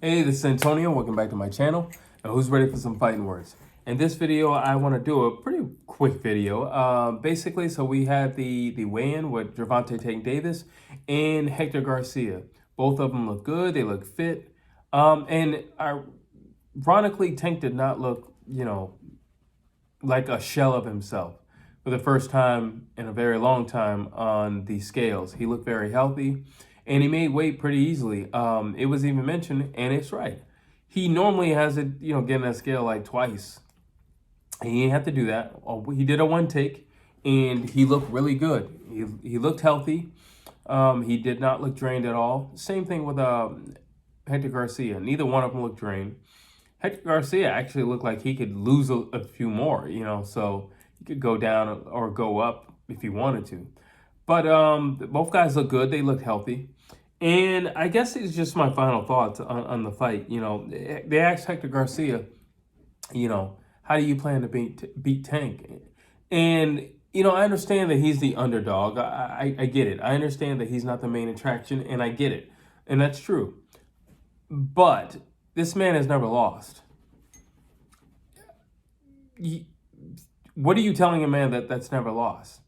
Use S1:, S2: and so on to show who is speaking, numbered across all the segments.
S1: Hey, this is Antonio. Welcome back to my channel. And who's ready for some fighting words? In this video, I want to do a pretty quick video. Basically, so we had the weigh-in with Gervonta Tank Davis and Hector Garcia. Both of them look good. They look fit. And ironically, Tank did not look, like a shell of himself for the first time in a very long time on the scales. He looked very healthy and he made weight pretty easily. It was even mentioned, and it's right. He normally has it, getting that scale like twice. He didn't have to do that. He did a one take and he looked really good. He looked healthy. He did not look drained at all. Same thing with Hector Garcia. Neither one of them looked drained. Hector Garcia actually looked like he could lose a few more, so he could go down or go up if he wanted to. But both guys look good. They look healthy. And I guess it's just my final thoughts on the fight. They asked Hector Garcia, how do you plan to beat Tank? And, I understand that he's the underdog. I get it. I understand that he's not the main attraction, and I get it. And that's true. But this man has never lost. What are you telling a man that's never lost?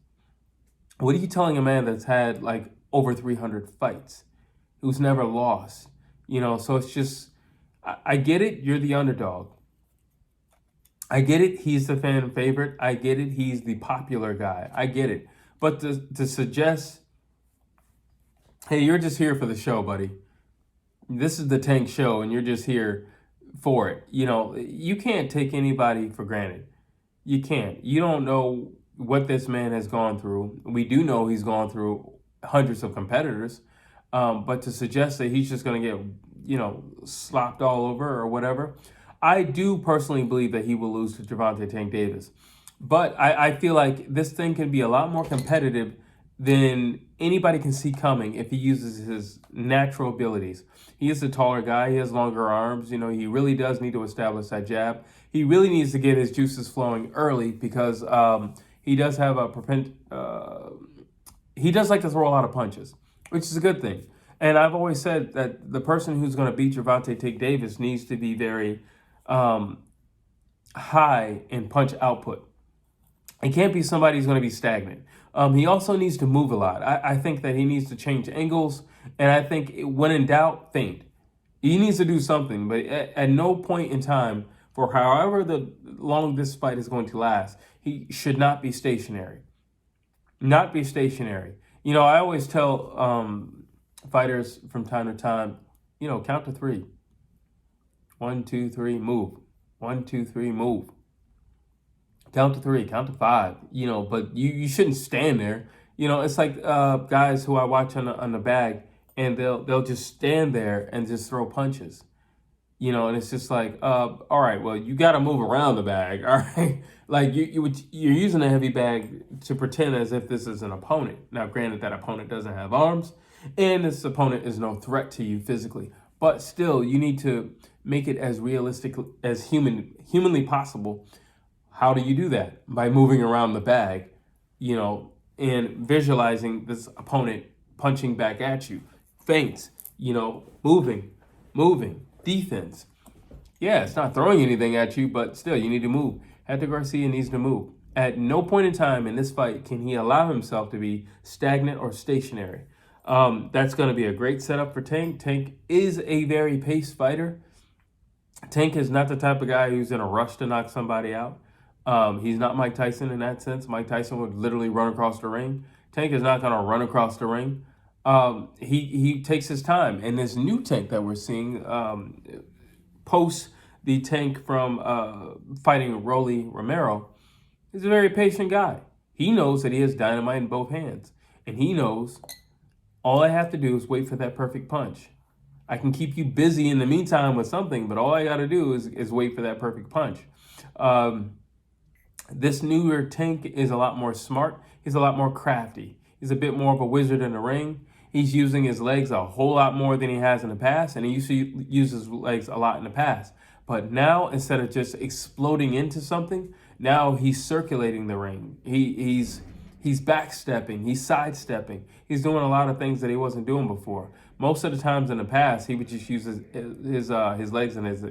S1: What are you telling a man that's had like over 300 fights, who's never lost? So it's just, I get it. You're the underdog. I get it. He's the fan favorite. I get it. He's the popular guy. I get it. But to suggest, hey, you're just here for the show, buddy. This is the Tank show and you're just here for it. You can't take anybody for granted. You can't. You don't know what this man has gone through. We do know he's gone through hundreds of competitors. But to suggest that he's just going to get, slopped all over or whatever, I do personally believe that he will lose to Gervonta Tank Davis. But I feel like this thing can be a lot more competitive than anybody can see coming if he uses his natural abilities. He is a taller guy. He has longer arms. He really does need to establish that jab. He really needs to get his juices flowing early because he does have he does like to throw a lot of punches, which is a good thing. And I've always said that the person who's going to beat Gervonta Tank Davis needs to be very high in punch output. It can't be somebody who's going to be stagnant. He also needs to move a lot. I think that he needs to change angles, and I think when in doubt, feint. He needs to do something, but at no point in time, for however long this fight is going to last, he should not be stationary. Not be stationary. I always tell fighters from time to time, count to three. 1, 2, 3, move. 1, 2, 3, move. Count to three, count to five, but you shouldn't stand there. It's like guys who I watch on the bag and they'll just stand there and just throw punches. And it's just like, all right, well, you got to move around the bag, all right? Like you're using a heavy bag to pretend as if this is an opponent. Now, granted, that opponent doesn't have arms and this opponent is no threat to you physically, but still you need to make it as realistic as humanly possible. How do you do that? By moving around the bag, and visualizing this opponent punching back at you. Feints, moving, defense. Yeah, it's not throwing anything at you, but still, you need to move. Hector Garcia needs to move. At no point in time in this fight can he allow himself to be stagnant or stationary. That's going to be a great setup for Tank. Tank is a very paced fighter. Tank is not the type of guy who's in a rush to knock somebody out. He's not Mike Tyson in that sense. Mike Tyson would literally run across the ring. Tank is not going to run across the ring. He takes his time. And this new Tank that we're seeing post the Tank from fighting Rolly Romero is a very patient guy. He knows that he has dynamite in both hands. And he knows all I have to do is wait for that perfect punch. I can keep you busy in the meantime with something, but all I got to do is wait for that perfect punch. This newer Tank is a lot more smart. He's a lot more crafty. He's a bit more of a wizard in the ring. He's using his legs a whole lot more than he has in the past, and he used to use his legs a lot in the past. But now, instead of just exploding into something, now he's circulating the ring. He's backstepping. He's sidestepping. He's doing a lot of things that he wasn't doing before. Most of the times in the past, he would just use his legs and his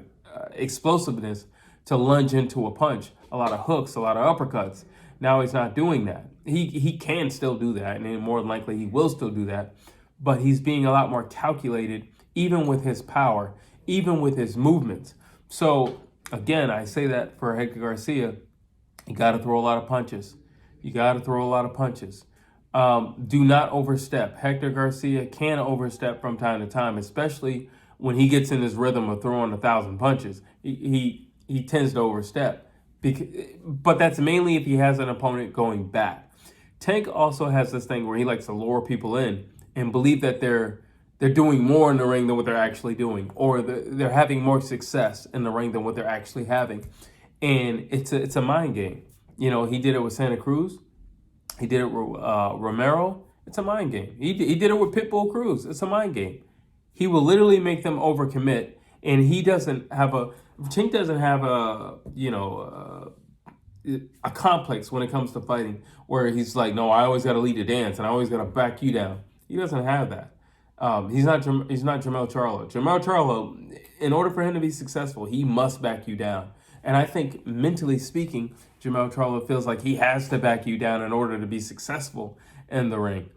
S1: explosiveness to lunge into a punch, a lot of hooks, a lot of uppercuts. Now he's not doing that. He can still do that, and more than likely he will still do that, but he's being a lot more calculated, even with his power, even with his movements. So again, I say that for Hector Garcia, you got to throw a lot of punches. You got to throw a lot of punches. Do not overstep. Hector Garcia can overstep from time to time, especially when he gets in his rhythm of throwing 1,000 punches. He tends to overstep. But that's mainly if he has an opponent going back. Tank also has this thing where he likes to lure people in and believe that they're doing more in the ring than what they're actually doing, or they're having more success in the ring than what they're actually having. And it's a mind game. You know, he did it with Santa Cruz. He did it with Romero. It's a mind game. He did it with Pitbull Cruz. It's a mind game. He will literally make them overcommit, and he doesn't have a Tank doesn't have a complex when it comes to fighting, where he's like, no, I always got to lead the dance and I always got to back you down. He doesn't have that. He's not Jermell Charlo. Jermell Charlo, in order for him to be successful, he must back you down. And I think mentally speaking, Jermell Charlo feels like he has to back you down in order to be successful in the ring.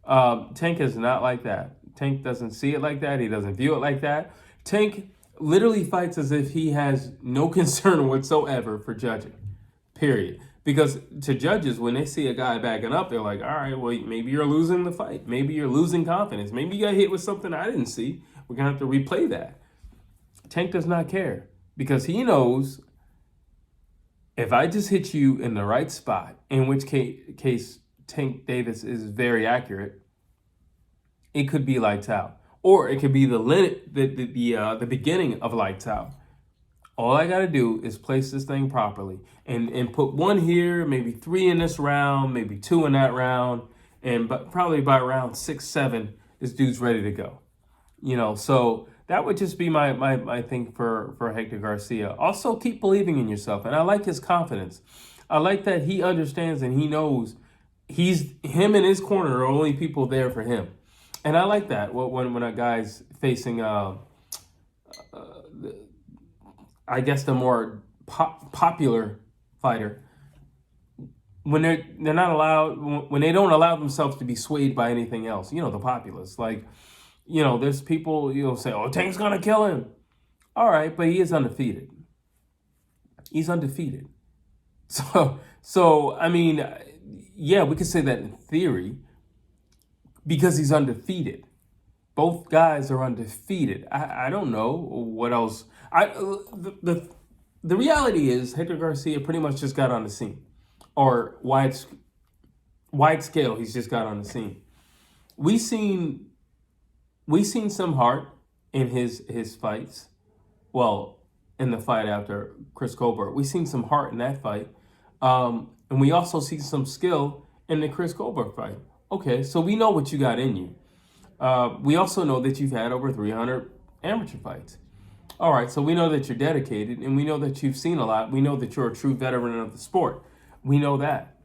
S1: Tank is not like that. Tank doesn't see it like that. He doesn't view it like that. Tank literally fights as if he has no concern whatsoever for judging, period. Because to judges, when they see a guy backing up, they're like, all right, well, maybe you're losing the fight. Maybe you're losing confidence. Maybe you got hit with something I didn't see. We're going to have to replay that. Tank does not care, because he knows if I just hit you in the right spot, in which case Tank Davis is very accurate, it could be lights out. Or it could be the beginning of lights out. All I got to do is place this thing properly and put one here, maybe 3 in this round, maybe 2 in that round, and probably by round 6, 7, this dude's ready to go. You know, so that would just be my thing for Hector Garcia. Also, keep believing in yourself, and I like his confidence. I like that he understands and he knows him and his corner are only people there for him. And I like that when a guy's facing, I guess, the more popular fighter, when they're not allowed, when they don't allow themselves to be swayed by anything else. You know, the populace. Like, you know, there's people, say, oh, Tank's gonna kill him. All right, but he is undefeated. He's undefeated. So I mean, yeah, we could say that in theory, because he's undefeated. Both guys are undefeated. I don't know what else. The reality is Hector Garcia pretty much just got on the scene, or wide scale. He's just got on the scene. We seen some heart in his fights. Well, in the fight after Chris Colbert, we seen some heart in that fight, and we also see some skill in the Chris Colbert fight. Okay, so we know what you got in you. We also know that you've had over 300 amateur fights. All right, so we know that you're dedicated, and we know that you've seen a lot. We know that you're a true veteran of the sport. We know that.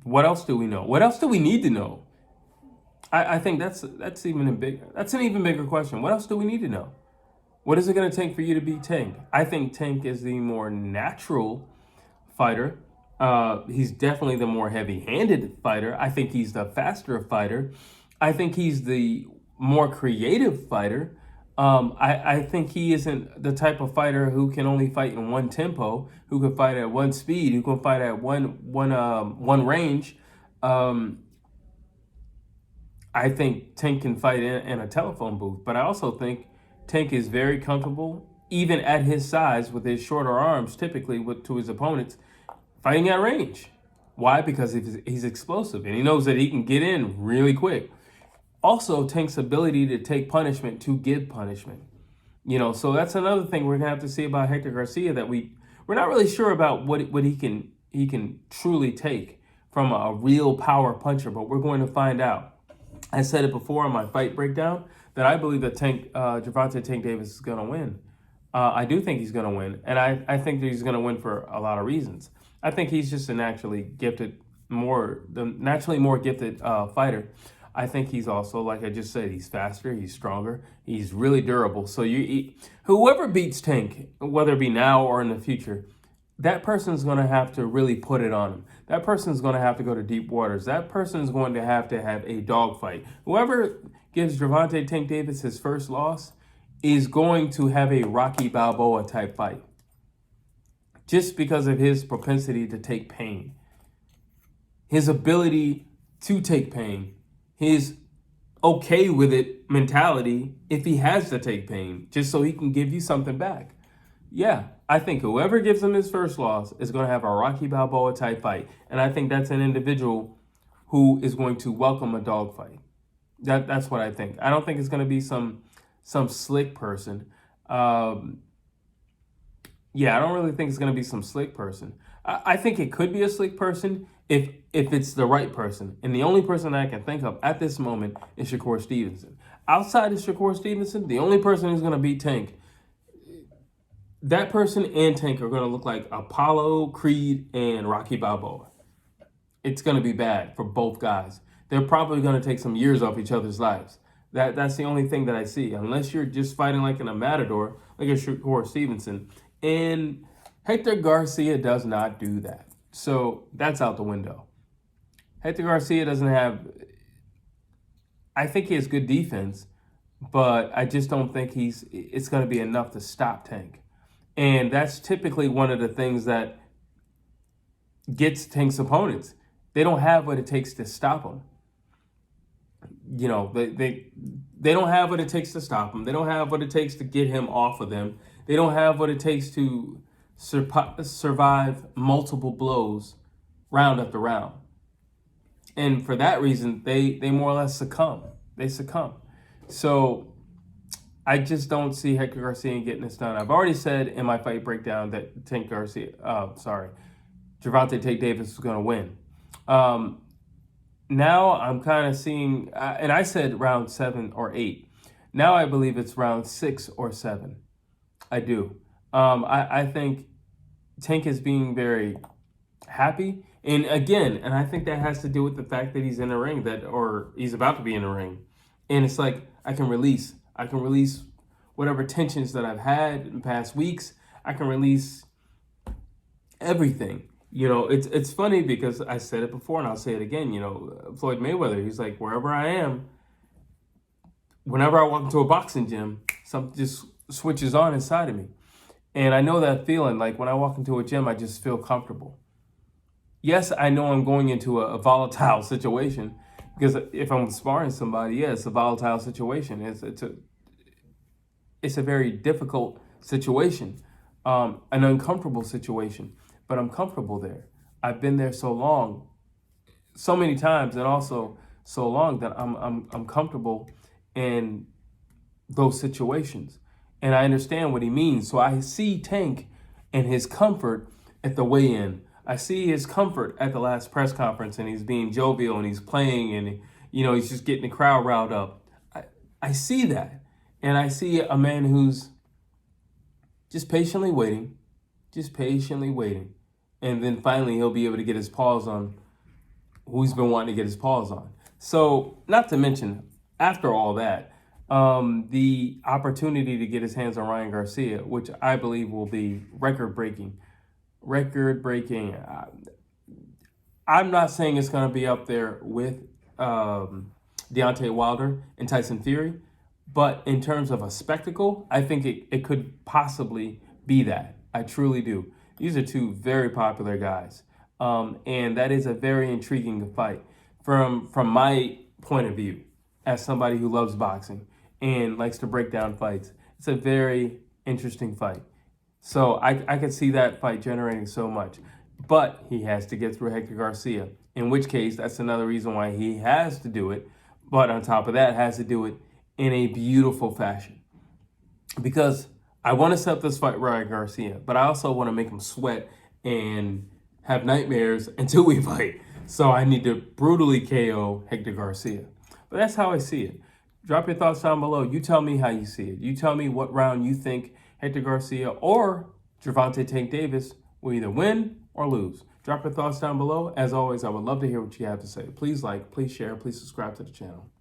S1: What else do we know? What else do we need to know? I think that's an even bigger question. What else do we need to know? What is it going to take for you to beat Tank? I think Tank is the more natural fighter. He's definitely the more heavy-handed fighter. I think he's the faster fighter. I think he's the more creative fighter. I think he isn't the type of fighter who can only fight in one tempo, who can fight at one speed, who can fight at one range. I think Tank can fight in a telephone booth, but I also think Tank is very comfortable, even at his size, with his shorter arms, typically to his opponents, fighting at range. Why? Because he's explosive, and he knows that he can get in really quick. Also, Tank's ability to take punishment, to give punishment. So that's another thing we're gonna have to see about Hector Garcia, that we're not really sure about what he can truly take from a real power puncher, but we're going to find out. I said it before on my fight breakdown that I believe that Gervonta Tank Davis is gonna win. I do think he's gonna win, and I think that he's gonna win for a lot of reasons. I think he's just the naturally more gifted fighter. I think he's also, like I just said, he's faster, he's stronger, he's really durable. So whoever beats Tank, whether it be now or in the future, that person's going to have to really put it on him. That person's going to have to go to deep waters. That person's going to have a dogfight. Whoever gives Gervonta Tank Davis his first loss is going to have a Rocky Balboa type fight, just because of his propensity to take pain, his ability to take pain, his okay with it mentality if he has to take pain, just so he can give you something back. Yeah, I think whoever gives him his first loss is going to have a Rocky Balboa type fight. And I think that's an individual who is going to welcome a dogfight. That's what I think. I don't think it's going to be some slick person. Yeah, I don't really think it's going to be some slick person. I think it could be a slick person if it's the right person. And the only person I can think of at this moment is Shakur Stevenson. Outside of Shakur Stevenson, the only person who's going to beat Tank, that person and Tank are going to look like Apollo, Creed, and Rocky Balboa. It's going to be bad for both guys. They're probably going to take some years off each other's lives. That's the only thing that I see. Unless you're just fighting like in a matador, like a Shakur Stevenson. And Hector Garcia does not do that. So that's out the window. Hector Garcia doesn't have... I think he has good defense, but I just don't think it's going to be enough to stop Tank. And that's typically one of the things that gets Tank's opponents. They don't have what it takes to stop him. You know, they don't have what it takes to stop him. They don't have what it takes to get him off of them. They don't have what it takes to survive multiple blows round after round. And for that reason, they more or less succumb. They succumb. So I just don't see Hector Garcia getting this done. I've already said in my fight breakdown that Gervonta Tank Davis was going to win. Now I'm kind of seeing, and I said round 7 or 8. Now I believe it's round 6 or 7. I do. I think Tank is being very happy. And again, and I think that has to do with the fact that he's in the ring, or he's about to be in the ring. And it's like, I can release whatever tensions that I've had in past weeks. I can release everything. You know, it's funny because I said it before and I'll say it again. You know, Floyd Mayweather, he's like, wherever I am, whenever I walk into a boxing gym, something just switches on inside of me. And I know that feeling, like when I walk into a gym, I just feel comfortable. Yes, I know I'm going into a volatile situation, because if I'm sparring somebody, yeah, it's a volatile situation. It's a very difficult situation, an uncomfortable situation, but I'm comfortable there. I've been there so long, so many times, and also so long that I'm comfortable in those situations. And I understand what he means. So I see Tank and his comfort at the weigh-in. I see his comfort at the last press conference, and he's being jovial and he's playing, and he's just getting the crowd riled up. I see that. And I see a man who's just patiently waiting. And then finally he'll be able to get his paws on who he's been wanting to get his paws on. So, not to mention, after all that, the opportunity to get his hands on Ryan Garcia, which I believe will be record-breaking. I'm not saying it's going to be up there with Deontay Wilder and Tyson Fury, but in terms of a spectacle, I think it could possibly be that. I truly do. These are two very popular guys, and that is a very intriguing fight from my point of view as somebody who loves boxing and likes to break down fights. It's a very interesting fight. So I could see that fight generating so much. But he has to get through Hector Garcia, in which case that's another reason why he has to do it. But on top of that, has to do it in a beautiful fashion. Because I want to set this fight Ryan Garcia, but I also want to make him sweat and have nightmares until we fight. So I need to brutally KO Hector Garcia. But that's how I see it. Drop your thoughts down below. You tell me how you see it. You tell me what round you think Hector Garcia or Gervonta Tank Davis will either win or lose. Drop your thoughts down below. As always, I would love to hear what you have to say. Please like, please share, please subscribe to the channel.